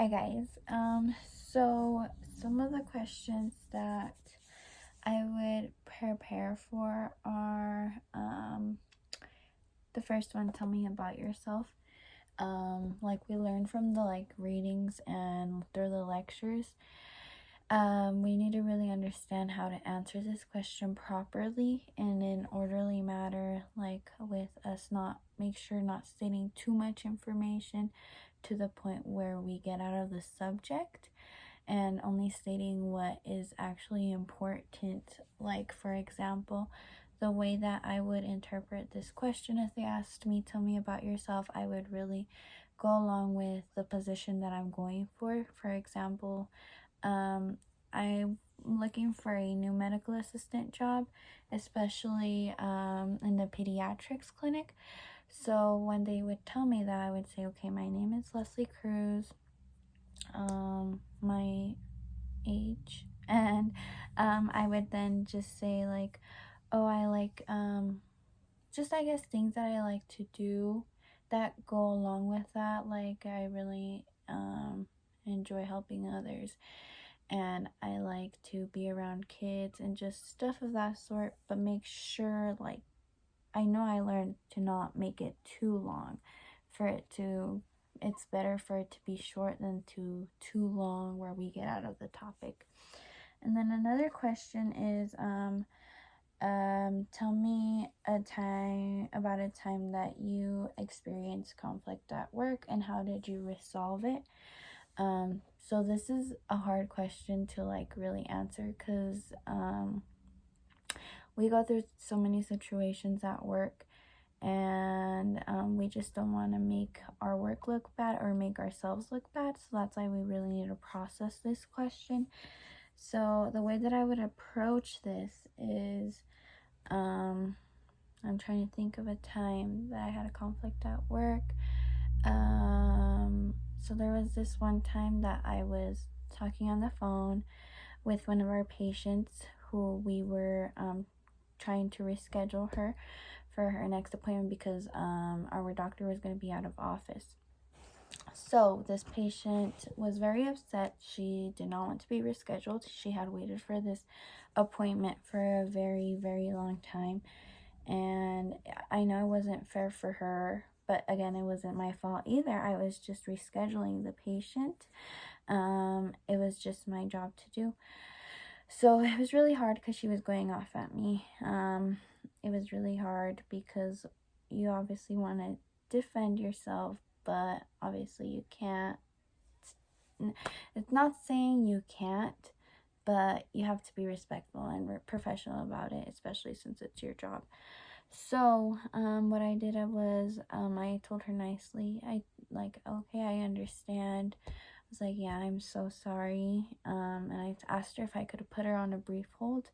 Hi guys. So some of the questions that I would prepare for are the first one, tell me about yourself. Like we learned from the readings and through the lectures. We need to really understand how to answer this question properly in an orderly manner, like with us make sure not stating too much information to the point where we get out of the subject and only stating what is actually important. Like, for example, the way that I would interpret this question if they asked me, tell me about yourself, I would really go along with the position that I'm going for. For example, I'm looking for a new medical assistant job, especially in the pediatrics clinic. So when they would tell me that, I would say, okay, my name is Leslie Cruz, my age, and I would then just say like, oh, I like just I guess things that I like to do that go along with that. Like I really enjoy helping others, and I like to be around kids and just stuff of that sort, but make sure, like, I know I learned to not make it too long for it to it's better for it to be short than too long where we get out of the topic. And then another question is tell me a time that you experienced conflict at work and how did you resolve it. So this is a hard question to really answer because we go through so many situations at work, and we just don't want to make our work look bad or make ourselves look bad. So that's why we really need to process this question. So the way that I would approach this is I'm trying to think of a time that I had a conflict at work. So there was this one time that I was talking on the phone with one of our patients who we were trying to reschedule her for her next appointment because our doctor was going to be out of office. So this patient was very upset. She did not want to be rescheduled. She had waited for this appointment for a very, very long time. And I know it wasn't fair for her, but again, it wasn't my fault either. I was just rescheduling the patient. It was just my job to do. So it was really hard because she was going off at me. It was really hard because you obviously want to defend yourself, but obviously you can't. It's not saying you can't, but you have to be respectful and professional about it, especially since it's your job. So what I did was I told her nicely, okay, I understand. I was like, yeah, I'm so sorry. And I asked her if I could put her on a brief hold.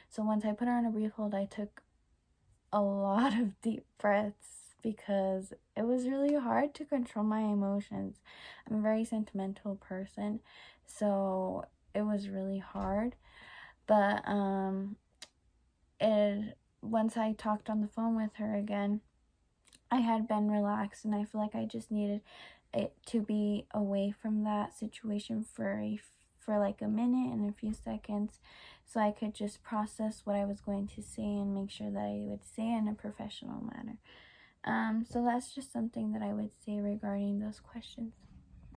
So once I put her on a brief hold, I took a lot of deep breaths because it was really hard to control my emotions. I'm a very sentimental person, so it was really hard. But once I talked on the phone with her again, I had been relaxed, and I feel like I just needed it to be away from that situation for like a minute and a few seconds, so I could just process what I was going to say and make sure that I would say it in a professional manner. So that's just something that I would say regarding those questions.